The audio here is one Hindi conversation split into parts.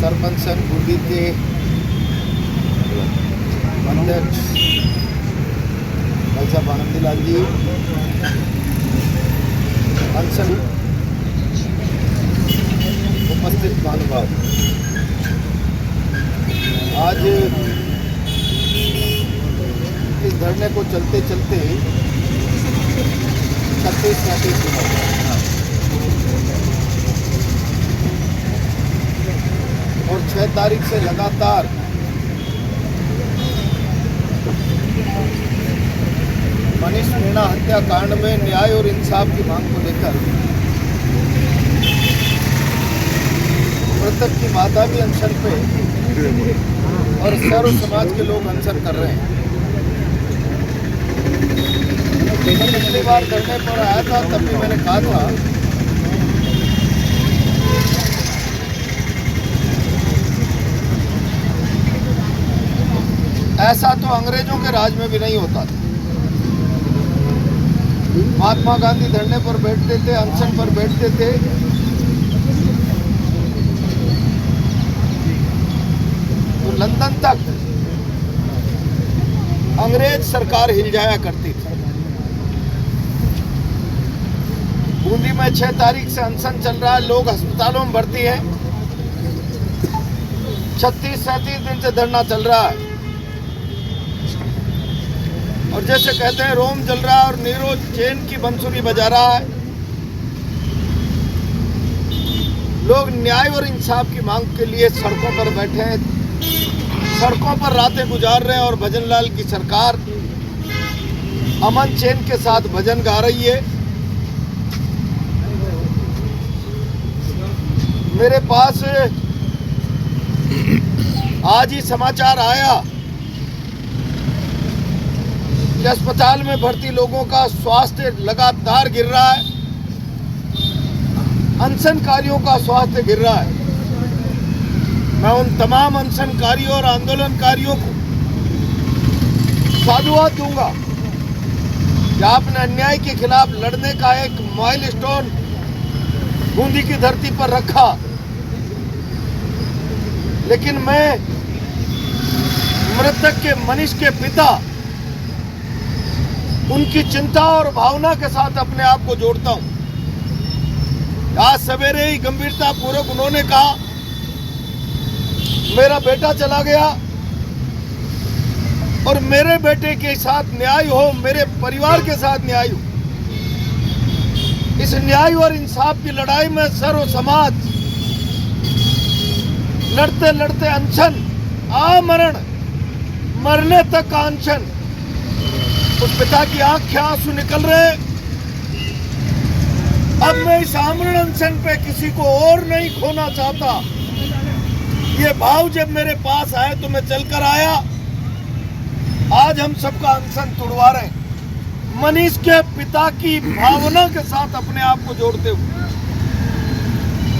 सरपंच बूंदी के अध्यक्ष भाई साहब आनंदीलाल जी, अनशन उपस्थित महानुभाव, आज इस धरने को चलते चलते 36 और 6 तारीख से लगातार मनीष मीणा हत्याकांड में न्याय और इंसाफ की मांग को लेकर मृतक की माता भी अनशन पे और सर्व समाज के लोग अनशन कर रहे हैं। पिछली बार धरने पर आया था तब भी मैंने कहा था ऐसा तो अंग्रेजों के राज में भी नहीं होता था। महात्मा गांधी धरने पर बैठते थे, अनशन पर बैठते थे, तो लंदन तक अंग्रेज सरकार हिल जाया करती थी। बूंदी में 6 तारीख से अनशन चल रहा है, लोग अस्पतालों में भर्ती हैं। 36-37 दिन से धरना चल रहा है और जैसे कहते हैं रोम जल रहा है और नीरो चैन की बंसुरी बजा रहा है। लोग न्याय और इंसाफ की मांग के लिए सड़कों पर बैठे हैं, सड़कों पर रातें गुजार रहे हैं और भजन लाल की सरकार अमन चैन के साथ भजन गा रही है। मेरे पास आज ही समाचार आया कि अस्पताल में भर्ती लोगों का स्वास्थ्य लगातार गिर रहा है, अनशनकारियों का स्वास्थ्य गिर रहा है। मैं उन तमाम अनशनकारियों और आंदोलनकारियों को साधुवाद दूंगा कि आपने अन्याय के खिलाफ लड़ने का एक माइलस्टोन बूंदी की धरती पर रखा। लेकिन मैं मृतक के मनीष के पिता, उनकी चिंता और भावना के साथ अपने आप को जोड़ता हूं। आज सवेरे ही गंभीरता पूर्वक उन्होंने कहा मेरा बेटा चला गया और मेरे बेटे के साथ न्याय हो, मेरे परिवार के साथ न्याय हो। इस न्याय और इंसाफ की लड़ाई में सर्व समाज लड़ते लड़ते अनशन, आमरण, मरने तक का अनशन। उस पिता की आंख के आंसू निकल रहे। अब मैं इस आमरण अनशन पे किसी को और नहीं खोना चाहता। ये भाव जब मेरे पास आए तो मैं चलकर आया। आज हम सबका अनशन तुड़वा रहे हैं, मनीष के पिता की भावना के साथ अपने आप को जोड़ते हुए।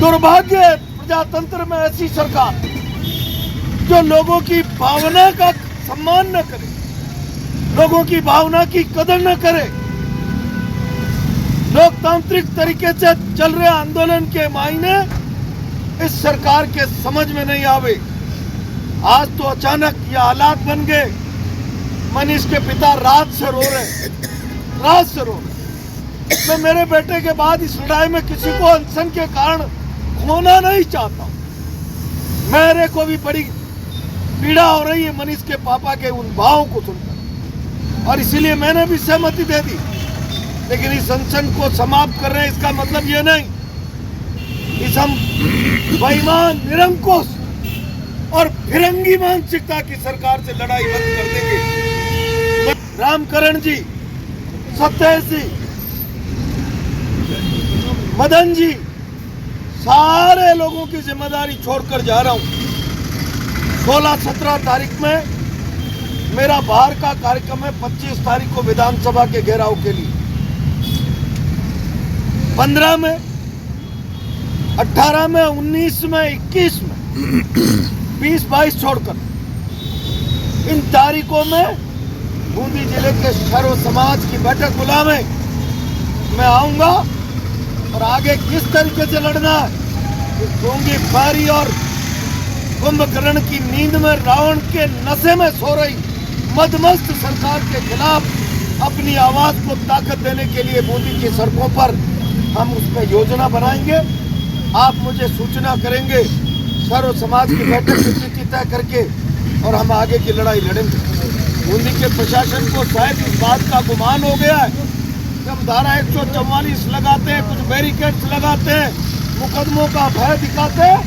दुर्भाग्य प्रजातंत्र में ऐसी सरकार जो लोगों की भावना का सम्मान न करे, लोगों की भावना की कदर न करे, लोकतांत्रिक तरीके से चल रहे आंदोलन के मायने इस सरकार के समझ में नहीं आवे। आज तो अचानक ये हालात बन गए। मनीष के पिता रात से रो रहे। मैं मेरे बेटे के बाद इस लड़ाई में किसी को अनशन के कारण खोना नहीं चाहता। मेरे को भी बड़ी पीड़ा हो रही है मनीष के पापा के उन भावों को सुनकर, और इसीलिए मैंने भी सहमति दे दी। लेकिन इस अनशन को समाप्त कर रहे हैं, इसका मतलब ये नहीं इस हम बेईमान, निरंकुश और फिरंगी मानसिकता की सरकार से लड़ाई बंद कर देंगे। रामकरण जी, सत्येश जी, मदन जी, सारे लोगों की जिम्मेदारी छोड़कर जा रहा हूं। 16-17 तारीख में मेरा बाहर का कार्यक्रम है, 25 तारीख को विधानसभा के घेराव के लिए, 15 में, 18 में, 19 में, 21 में, 20-22 छोड़कर इन तारीखों में बूंदी जिले के सर्व समाज की बैठक बुला में मैं आऊंगा और आगे किस तरीके से लड़ना है, ढोंगी फारी और कुंभकर्ण की नींद में रावण के नशे में सो रही मदमस्त सरकार के खिलाफ अपनी आवाज को ताकत देने के लिए बूंदी की सड़कों पर हम उसमें योजना बनाएंगे। आप मुझे सूचना करेंगे, सर्व समाज की बैठक की तिथि तय करके और हम आगे की लड़ाई लड़ेंगे। बूंदी के प्रशासन को शायद इस बात का गुमान हो गया है, जब धारा 144 लगाते हैं, कुछ बैरिकेड्स लगाते हैं, मुकदमों का भय दिखाते हैं,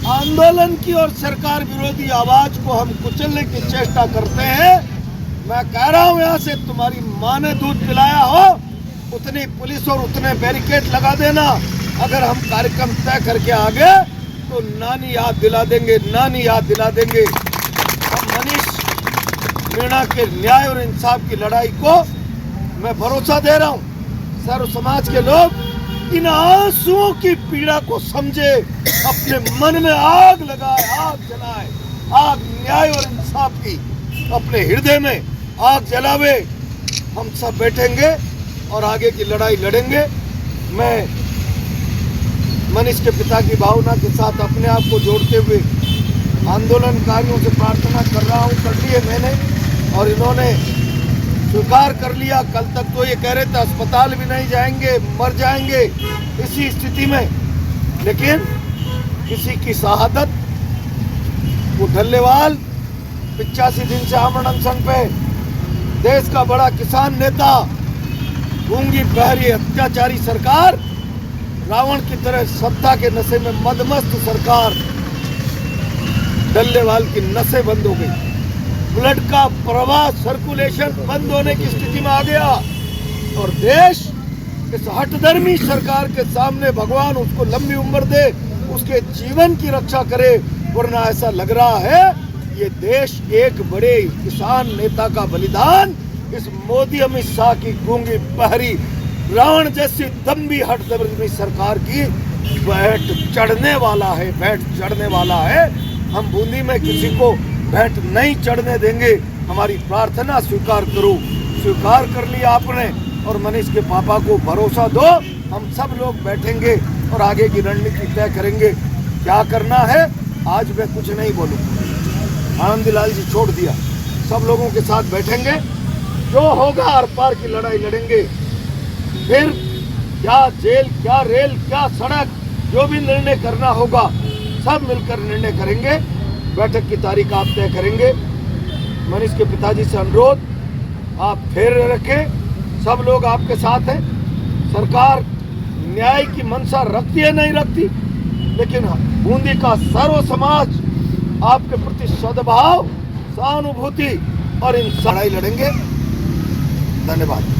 आंदोलन की और सरकार विरोधी आवाज को हम कुचलने की चेष्टा करते हैं। मैं कह रहा हूं, यहाँ से तुम्हारी माँ ने दूध पिलाया हो उतनी पुलिस और उतने बैरिकेड लगा देना। अगर हम कार्यक्रम तय करके आगे तो नानी याद दिला देंगे, नानी याद दिला देंगे। हम मनीष मीणा के न्याय और इंसाफ की लड़ाई को मैं भरोसा दे रहा हूँ। सर्व समाज के लोग इन आंसुओं की पीड़ा को समझे, अपने मन में आग लगाए, आग जलाए, आग न्याय और इंसाफ की अपने हृदय में आग जलावे। हम सब बैठेंगे और आगे की लड़ाई लड़ेंगे। मैं मनीष के पिता की भावना के साथ अपने आप को जोड़ते हुए आंदोलनकारियों से प्रार्थना कर रहा हूँ। कर लिए मैंने और इन्होंने स्वीकार कर लिया। कल तक तो ये कह रहे थे अस्पताल भी नहीं जाएंगे, मर जाएंगे इसी स्थिति में, लेकिन किसी की शहादत, वो ढल्लेवाल 85 दिन से आमरण अनशन पे, देश का बड़ा किसान नेता, गूंगी बहरी अत्याचारी सरकार, रावण की तरह सत्ता के नशे में मदमस्त सरकार, डल्लेवाल की नसें बंद हो गई, ब्लड का प्रवाह सर्कुलेशन बंद होने की स्थिति में आ गया और देश इस हठधर्मी सरकार के सामने भगवान उसको लंबी उम्र दे, उसके जीवन की रक्षा करे, वरना ऐसा लग रहा है ये देश एक बड़े किसान नेता का बलिदान इस मोदी अमित शाह की गूंगी बहरी रावण जैसी दम्भी हठधर्मी सरकार की बैठ चढ़ने वाला है, बैठ चढ़ने वाला है। हम बूंदी में किसी को बैठ नहीं चढ़ने देंगे। हमारी प्रार्थना स्वीकार करो। स्वीकार कर लिया आपने और मनीष के पापा को भरोसा दो। हम सब लोग बैठेंगे और आगे की रणनीति तय करेंगे। क्या करना है आज मैं कुछ नहीं बोलूँ, आनंदलाल जी छोड़ दिया। सब लोगों के साथ बैठेंगे, जो होगा आर पार की लड़ाई लड़ेंगे। फिर क्या जेल, क्या रेल, क्या सड़क, जो भी निर्णय करना होगा सब मिलकर निर्णय करेंगे। बैठक की तारीख आप तय करेंगे। मनीष के पिताजी से अनुरोध, आप फेर रखें, सब लोग आपके साथ हैं। सरकार न्याय की मंशा रखती है नहीं रखती, लेकिन बूंदी का सर्व समाज आपके प्रति सद्भाव, सहानुभूति और इन लड़ाई लड़ेंगे। धन्यवाद।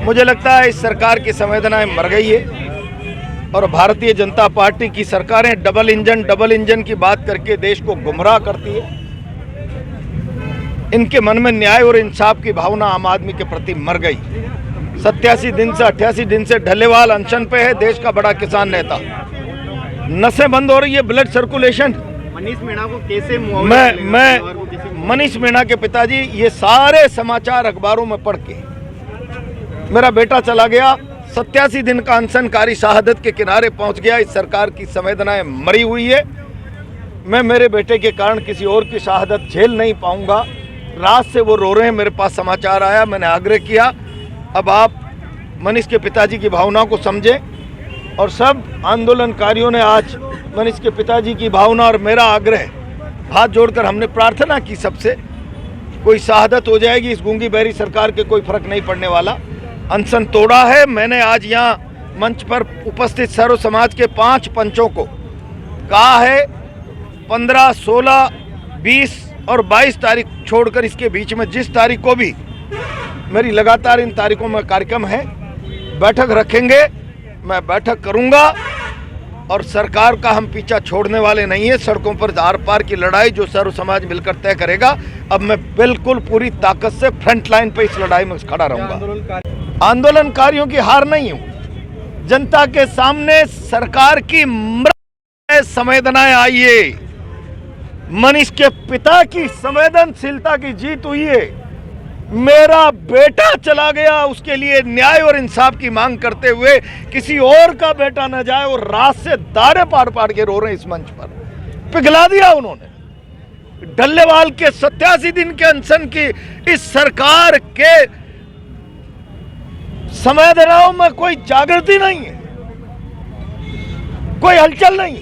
मुझे लगता है इस सरकार की संवेदनाएं मर गई है और भारतीय जनता पार्टी की सरकारें डबल इंजन की बात करके देश को गुमराह करती है। इनके मन में न्याय और इंसाफ की भावना आम आदमी के प्रति मर गई। 87 दिन से 88 दिन से ढल्लेवाल अनशन पे है, देश का बड़ा किसान नेता। नसें बंद हो रही है, ब्लड सर्कुलेशन। मनीष मीणा को कैसे मैं मनीष मीणा के पिताजी, ये सारे समाचार अखबारों में पढ़ के मेरा बेटा चला गया, 87 दिन का अनशनकारी शहादत के किनारे पहुंच गया। इस सरकार की संवेदनाएं मरी हुई है। मैं मेरे बेटे के कारण किसी और की शहादत झेल नहीं पाऊंगा। रात से वो रो रहे हैं, मेरे पास समाचार आया, मैंने आग्रह किया अब आप मनीष के पिताजी की भावना को समझें। और सब आंदोलनकारियों ने आज मनीष के पिताजी की भावना और मेरा आग्रह हाथ जोड़कर हमने प्रार्थना की सबसे, कोई शहादत हो जाएगी, इस गूंगी बहरी सरकार के कोई फर्क नहीं पड़ने वाला। अनशन तोड़ा है। मैंने आज यहाँ मंच पर उपस्थित सर्व समाज के 5 पंचों को कहा है 15, 16, 20 और 22 तारीख छोड़कर इसके बीच में जिस तारीख को भी मेरी लगातार इन तारीखों में कार्यक्रम है, बैठक रखेंगे, मैं बैठक करूंगा और सरकार का हम पीछा छोड़ने वाले नहीं है। सड़कों पर आर पार की लड़ाई जो सर्व समाज मिलकर तय करेगा। अब मैं बिल्कुल पूरी ताकत से फ्रंट लाइन पे इस लड़ाई में खड़ा रहूंगा। आंदोलनकारियों की हार नहीं हूं, जनता के सामने सरकार की संवेदनाएं आई है। मनीष के पिता की संवेदनशीलता की जीत हुई है। मेरा बेटा चला गया, उसके लिए न्याय और इंसाफ की मांग करते हुए किसी और का बेटा न जाए, और रात से दारे पाड़ के रो रहे हैं इस मंच पर। पिघला दिया उन्होंने। ढल्लेवाल के 87 दिन के अनशन की इस सरकार के संवेदनाओं में कोई जागृति नहीं है, कोई हलचल नहीं।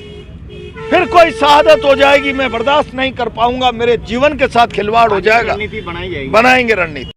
फिर कोई शहादत हो जाएगी, मैं बर्दाश्त नहीं कर पाऊंगा। मेरे जीवन के साथ खिलवाड़ हो जाएगा। रणनीति बनाई जाएगी, बनाएंगे रणनीति।